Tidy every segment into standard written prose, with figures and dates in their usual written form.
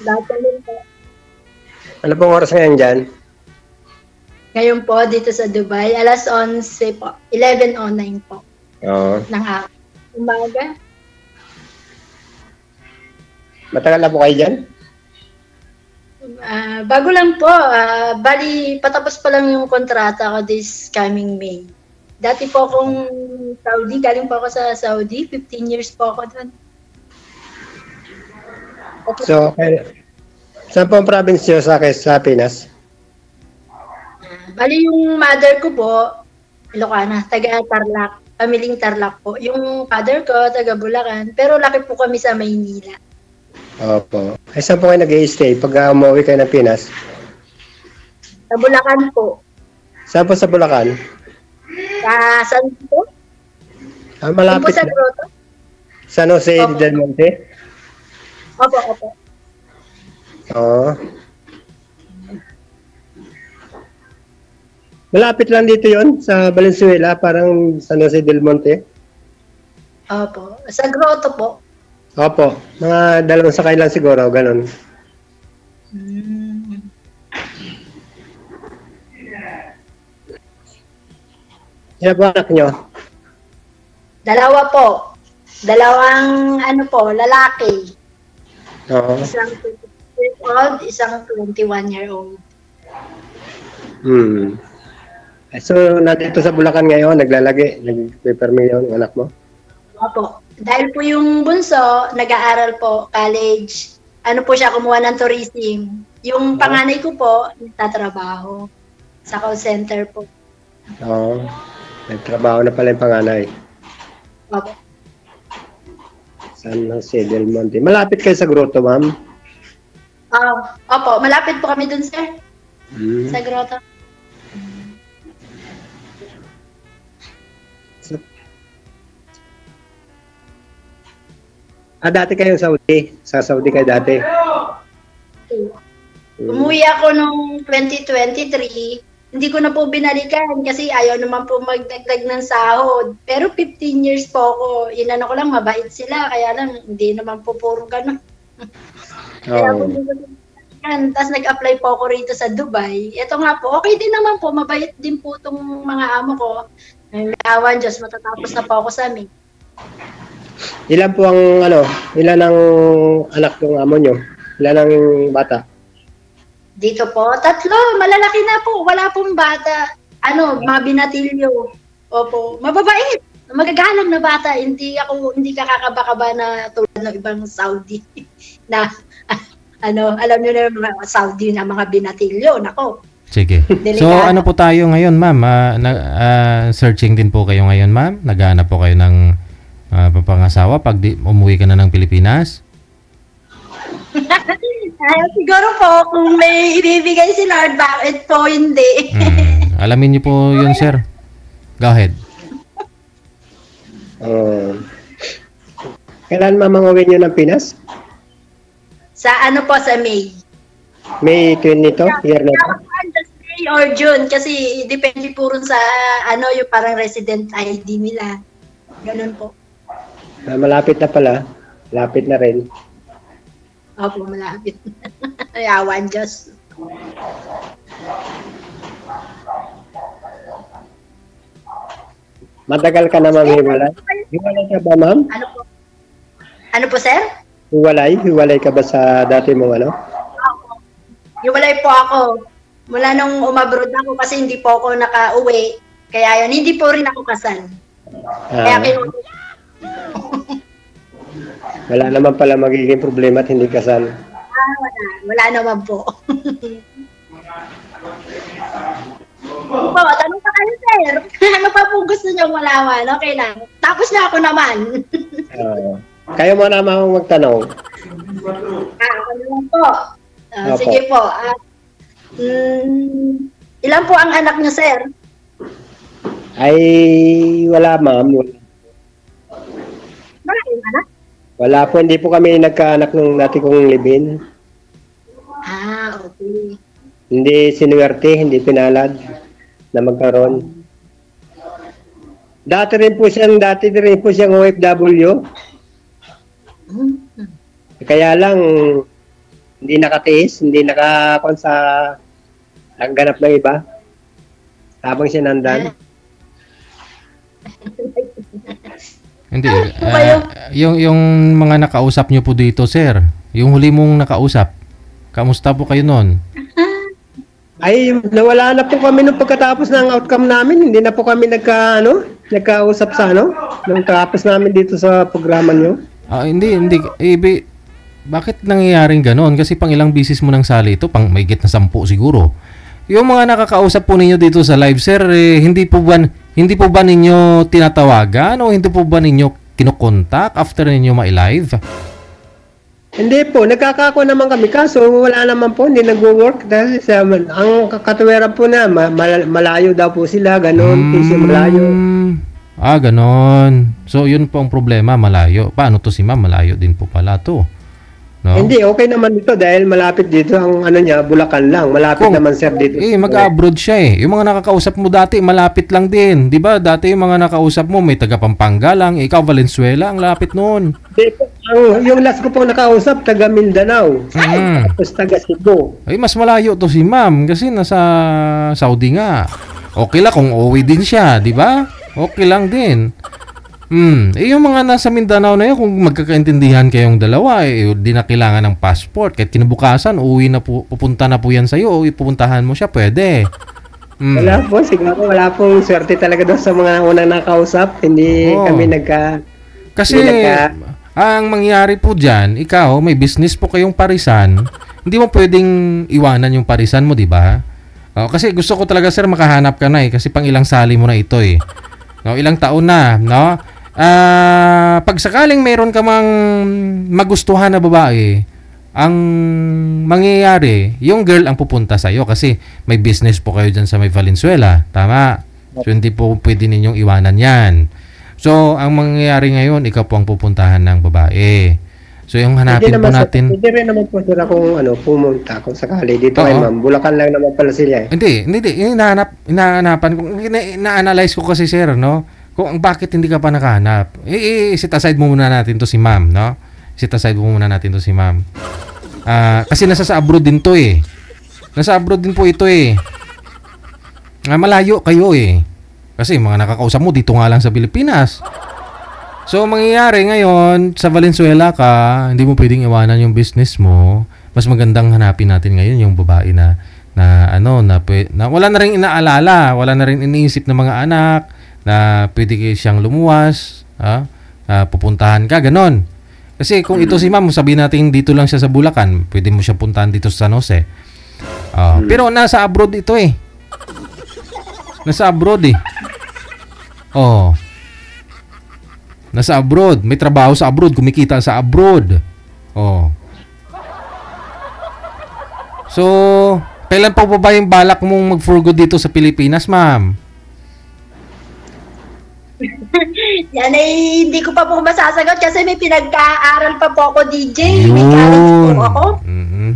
Dadalhin po. Ano pong oras ngayon dyan? Ngayon po, dito sa Dubai, alas 11 po. 11:09 po. Oo. Ng umaga. Matagal na po kayo dyan? Bago lang po. Bali, patapos pa lang yung kontrata ko this coming May. Dati po akong Saudi. Galing po ako sa Saudi. 15 years po ako doon. Okay. So, saan po ang province nyo sa Pinas? Bali, yung mother ko po, Ilocana, taga Tarlac. Pamiling Tarlac po. Yung father ko, taga Bulacan. Pero laki po kami sa Maynila. Opo. Ay, saan po kayo nag-i-stay pag umuwi kayo ng Pinas? Sa Bulacan po. Saan po sa Bulacan? Saan po? Malapit po sa Grotto? San Jose del Monte? Opo, opo. Oo. Malapit lang dito yon sa Valenzuela, parang San Jose del Monte. Opo. Sa Grotto po. Opo. Mga 2 sakay lang siguro, ganun. Sino po anak nyo? 2 po. 2 lalaki. Oo. Isang 20 years old, isang 21-year-old. So, nandito sa Bulacan ngayon, nagpe-permi yung anak mo? Opo. Dahil po yung bunso, nag-aaral po, college. Ano po siya, kumuha ng tourism. Yung panganay ko po, nagtatrabaho sa call center po. Oo. Nagtrabaho na pala yung panganay. Opo. San Jose del Monte. Malapit kayo sa Grotto, ma'am? Opo, malapit po kami dun, sir. Sa Grotto. Dati kayong Saudi. Sa Saudi kayo dati. Umuwi ako noong 2023. Hindi ko na po binalikan kasi ayaw naman po magdagdag ng sahod. Pero 15 years po ako. Inano ko lang, mabait sila. Kaya lang, hindi naman po puro gano'n. Kaya po hindi ko binalikan. Tapos nag-apply po ako rito sa Dubai. Ito nga po, okay din naman po. Mabait din po itong mga amo ko. May awan Diyos, matatapos na po ako sa amin. Ilan po ilan ang anak ng amo nyo? Ilan ang bata? Dito po, 3, malalaki na po, wala pong bata. Mga binatilyo. Opo, mababait. Magagalang na bata, hindi ka kakaba-kaba na tulad ng ibang Saudi. Na, alam nyo na yung mga Saudi na mga binatilyo, nako. Sige. So, ano po tayo ngayon, ma'am? Searching din po kayo ngayon, ma'am? Naghahanap po kayo ng papangasawa pag umuwi ka na ng Pilipinas? Siguro po, kung may ibibigay si Lord, bakit po hindi? Alamin niyo po yun, sir. Go ahead. Kailan mamangawin nyo ng Pinas? Sa sa May. May 20 nito? Year na ito? May or June, kasi depende po rin sa yung parang resident ID nila. Ganun po. Malapit na pala. Malapit na rin. Opo, malapit. Awan Diyos. Matagal ka na hiwalay? Hiwalay ka ba, ma'am? Ano po, sir? Hiwalay? Hiwalay ka ba sa dati mong Hiwalay po ako. Mula nung umabroad ako kasi hindi po ako nakauwi. Kaya hindi po rin ako kasal. Kaya wala naman pala magiging problema at hindi kasal. Wala naman po. Tanong pa kayo, sir. Ano pa po gusto niyong malaman? Okay lang. Tapos na ako naman. Kayo mo naman magtanong. Ako naman po. Sige po. Ilan po ang anak niyo, sir? Ay, wala, ma'am. Maraming anak? Wala po, hindi po kami nagkaanak nung dati kong live-in. Okay. Hindi sinuwerte, hindi pinalad na magkaroon. Dati rin po siyang OFW. Kaya lang, hindi nakatiis, hindi nakakon sa ganap ng iba. Habang sinandan. Hindi. Yung mga nakausap nyo po dito, sir. Yung huli mong nakausap. Kamusta po kayo noon? Ay, nawala na po kami nung pagkatapos ng outcome namin. Hindi na po kami nagkausap sa nung tapos namin dito sa programa nyo. Hindi. Bakit nangyayaring ganon? Kasi pang ilang bisis mo nang sali ito, pang may na 10 siguro. Yung mga nakakausap po ninyo dito sa live, sir, hindi po ba ninyo tinatawagan o hindi po ba ninyo kinokontak after ninyo ma-live? Hindi po, nagkakako naman kami kaso wala naman po, hindi nagwo-work dahil ang katuweran po na malayo daw po sila, ganon, kasi malayo. Ganon. So yun po ang problema, malayo. Paano to si ma'am? Malayo din po pala to. No? Hindi, okay naman ito dahil malapit dito ang Bulacan lang. Malapit naman sir dito. Mag-abroad siya eh. Yung mga nakakausap mo dati, malapit lang din. Di ba? Dati yung mga nakausap mo, may taga Pampanga lang. Ikaw, Valenzuela, ang lapit noon. Yung last ko po nakausap, taga Mindanao. Tapos taga Cebu. Mas malayo to si ma'am kasi nasa Saudi nga. Okay lang kung uwi din siya, di ba? Okay lang din. Yung mga nasa Mindanao na yun, kung magkakaintindihan kayong dalawa, di na kailangan ng passport. Kahit kinabukasan, pupunta na po yan sa'yo, o ipupuntahan mo siya, pwede. Wala po, siguro wala pong swerte talaga doon sa mga unang nakausap. Hindi kami Kasi, ang mangyari po dyan, ikaw, may business po kayong parisan, hindi mo pwedeng iwanan yung parisan mo, di ba? Kasi gusto ko talaga, sir, makahanap ka na kasi pang ilang sali mo na ito eh. No, ilang taon na, no? Pag sakaling meron ka mang magustuhan na babae, ang mangyayari, yung girl ang pupunta sa'yo kasi may business po kayo dyan sa may Valenzuela. Tama? So, hindi po pwede ninyong iwanan yan. So, ang mangyayari ngayon, ikaw po ang pupuntahan ng babae. So, yung hanapin po natin... Hindi rin naman po sila kung pumunta kung sakali. Dito ay ma'am, Bulacan lang naman pala sila eh. Hindi. Inaanapan ko. Ina-analyze ko kasi, sir, no? Kung bakit hindi ka pa nakahanap. Sit aside mo muna natin to si ma'am, no? Sit aside mo muna natin to si ma'am. Kasi nasa sa abroad din to eh. Nasa abroad din po ito eh. Malayo kayo eh. Kasi mga nakakausap mo dito nga lang sa Pilipinas. So, mangyayari ngayon, sa Valenzuela ka, hindi mo pwedeng iwanan yung business mo. Mas magandang hanapin natin ngayon yung babae na wala na rin inaalala, wala na rin iniisip ng mga anak, na pwede kayo siyang lumuwas, pupuntahan ka, ganon. Kasi kung ito si ma'am, sabihin natin dito lang siya sa Bulacan, pwede mo siya puntahan dito sa San Jose. Pero nasa abroad ito eh. Nasa abroad eh. Nasa abroad. May trabaho sa abroad. Kumikita sa abroad. So, kailan pa ba yung balak mong mag-for good dito sa Pilipinas, ma'am? Yan ay hindi ko pa po masasagot kasi may pinag-aaral pa po ako, DJ. May college po ako.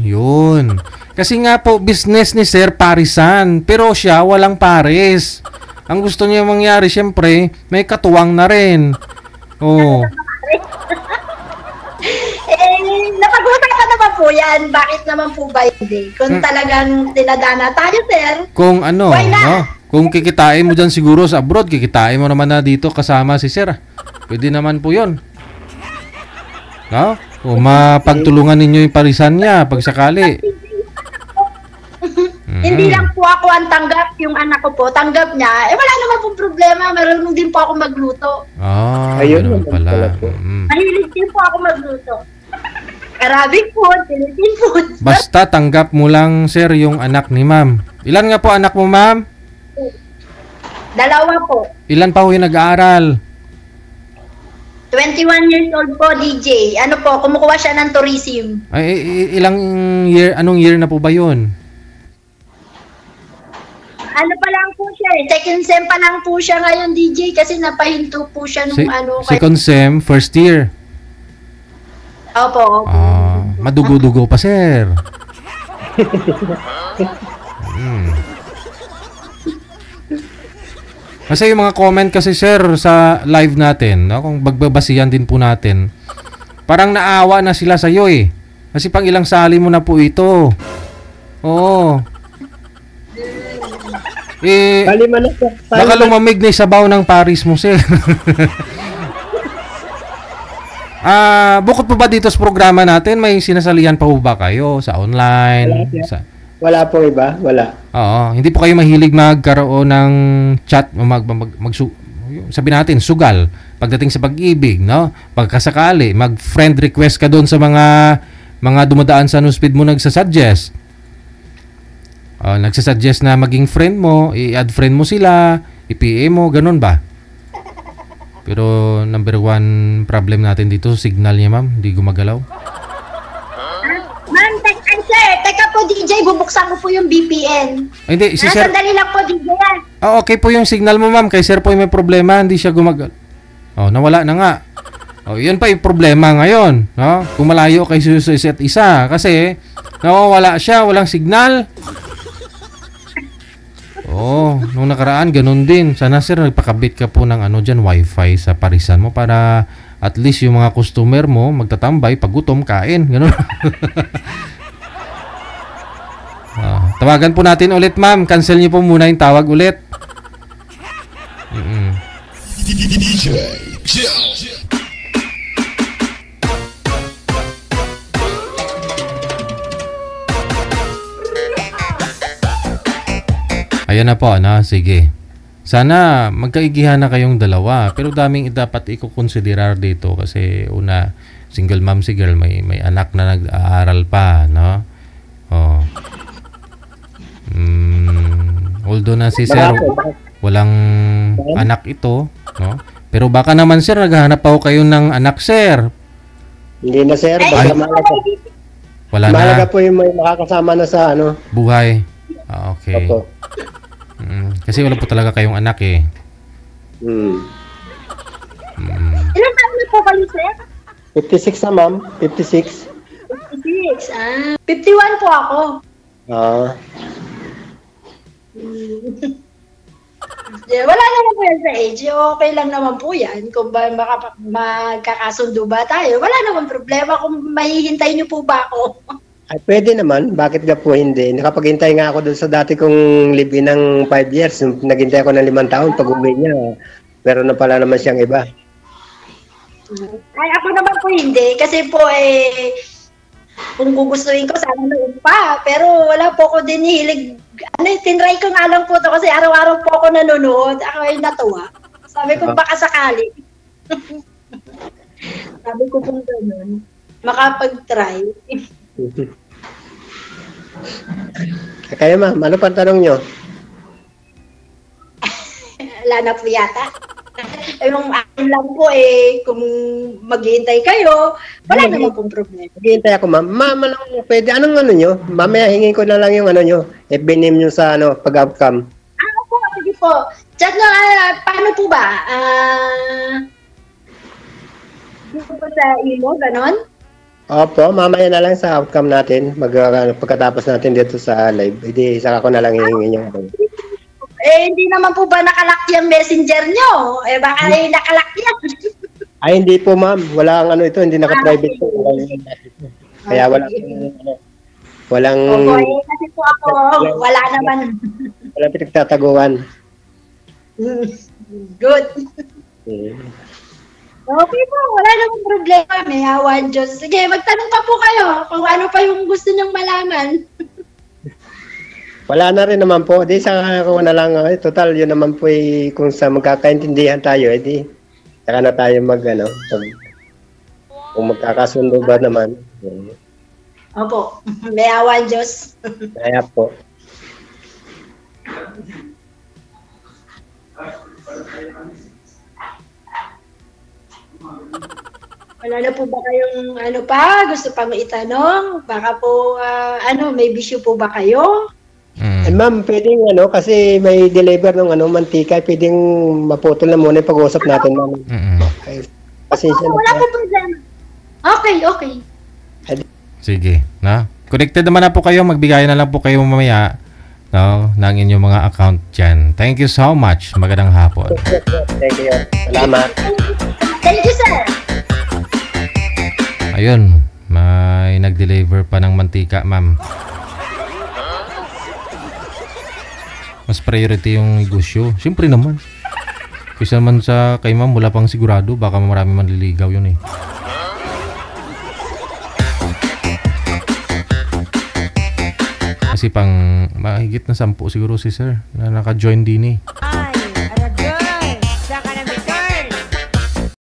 Yun. Kasi nga po, business ni Sir parisan. Pero siya, walang pares. Ang gusto niya mangyari, syempre, may katuwang na rin. Napag-usapan naman po yan. Bakit naman po ba hindi? Kung talagang tinadana tayo, sir. Kung kung kikitain mo dyan siguro sa abroad, kikitain mo naman na dito kasama si Sir. Pwede naman po yun. No? Kung mapagtulungan ninyo yung parisan niya pag sakali. Hindi lang po ako ang tanggap, yung anak ko po, tanggap niya. Wala naman pong problema, marunong din po ako magluto. Ayun pala. Mahilig din po ako magluto. Arabic food, Philippine food. Basta tanggap mo lang, sir, yung anak ni ma'am. Ilan nga po anak mo, ma'am? 2 po. Ilan pa ho yung nag-aaral? 21 years old po, DJ. Ano po, kumukuha siya ng tourism. Anong year na po ba yun? Ano pa lang po siya eh. Second sem pa lang po siya ngayon, DJ, kasi napahinto po siya nung Second sem, first year? Opo. Madugo-dugo pa, sir. Kasi yung mga comment kasi, sir, sa live natin, no? Kung bagbabasihan din po natin, parang naawa na sila sa'yo eh. Kasi pang ilang sali mo na po ito. Oo. Kalima na po. Baka lumamig na yung sabaw ng Paris mo, sir. Bukod po ba dito sa programa natin, may sinasalihan pa po ba kayo sa online? Wala po iba, wala. Oo, hindi po kayo mahilig magkaroon ng chat, sabi natin, sugal, pagdating sa pag-ibig, no? Pagkasakali, mag-friend request ka doon sa mga dumadaan sa newsfeed mo nagsasuggest. Nagsasuggest na maging friend mo, i-add friend mo sila, i-PA mo, ganun ba? Pero number one problem natin dito, signal niya, ma'am, hindi gumagalaw. Ma'am, teka po DJ, bubuksan ko po yung VPN. Hindi, si sir. Sandali lang po DJ yan. Okay po yung signal mo, ma'am. Kay sir po yung may problema, hindi siya gumagalaw. Nawala na nga. Yun pa yung problema ngayon, no? Kung malayo kay sa isa't isa kasi nawawala siya, walang signal. Nung nakaraan, ganun din. Sana sir, nagpakabit ka po ng dyan, wifi sa parisan mo para at least yung mga customer mo magtatambay, pag gutom, kain. Ganun. Tawagan po natin ulit, ma'am. Cancel niyo po muna yung tawag ulit. Ayan na po, sige. Sana magkaigihan na kayong dalawa. Pero daming dapat i-considerar dito kasi una, single mom si girl, may anak na nag-aaral pa, no? Although na si sir, walang anak ito, no? Pero baka naman sir, naghahanap pa kayo ng anak, sir. Hindi na sir, Ay, wala na. Mahalaga po yung may makakasama na sa buhay. Okay. Opo. Kasi wala po talaga kayong anak eh. Ilan taon na po kayo, sir? 56 na, ma'am. 56. 56. 51 po ako. Wala naman po yan sa age. Okay lang naman po yan. Kung ba magkakasundo ba tayo, wala naman problema kung mahihintay niyo po ba ako. Ay, pwede naman. Bakit nga po hindi? Nakapaghintay nga ako doon sa dati kong live-in ng 5 years. Naghintay ako ng 5 taon. Pag uwi niya, meron na pala naman siyang iba. Ay, ako naman po hindi. Kasi po kung gugustuhin ko, sana noon pa. Pero wala po ako din hilig. Tinry ko nga lang po to kasi araw-araw po ako nanonood. Ako ay natuwa. Sabi ko, baka sakali. Sabi ko kung gano'n, makapag-try. Kayo, ma'am, ano pang tanong nyo? Wala na po yata. Yung akin lang po kung maghihintay kayo, wala naman pong problema. Maghihintay ako, ma'am. Ma'am, pwede, anong nyo? Mamaya hingin ko na lang yung nyo, FB name nyo sa pag-outcome. Opo, sige po. Chat na, paano po ba? Dito po sa imo, ganon? Opo, mamaya na lang sa outcome natin, pagkatapos natin dito sa live, hindi saka ko na lang hihingin yung hindi naman po ba nakalock yung messenger nyo? Baka nakalock yan. Ay, hindi po, ma'am. Wala ang ito, hindi naka-private po. Kaya walang kasi po ako, wala naman. Walang pinagtataguan. Good. Okay po, wala namang problema. May awan Diyos. Sige, magtanong pa po kayo kung ano pa yung gusto nyong malaman. Wala na rin naman po. Di saka ako na lang. Total, yun naman po kung sa magkakaintindihan tayo, di saka na tayo kung magkakasundo ba naman. Opo, may awan Diyos. Kaya po. Wala na po ba kayong gusto pang itanong? Baka po, may bisyo po ba kayo? Ma'am, pwedeng kasi may deliver ng mantika, pwedeng maputol na muna yung pag-uusap natin, ma'am. Pasensya na. Wala po problema. Okay. Sige, na. Connected naman na po kayo, magbigay na lang po kayo mamaya ng inyong mga account dyan. Thank you so much. Magandang hapon. Thank you. Salamat. Thank you, sir. Ayun, may may nag-deliver pa ng mantika, ma'am. Mas priority yung negosyo. Siyempre naman. Kaysa naman sa kay ma'am, wala pang sigurado. Baka marami manliligaw yun eh. Kasi pang mahigit na 10 siguro si sir na naka-join din eh.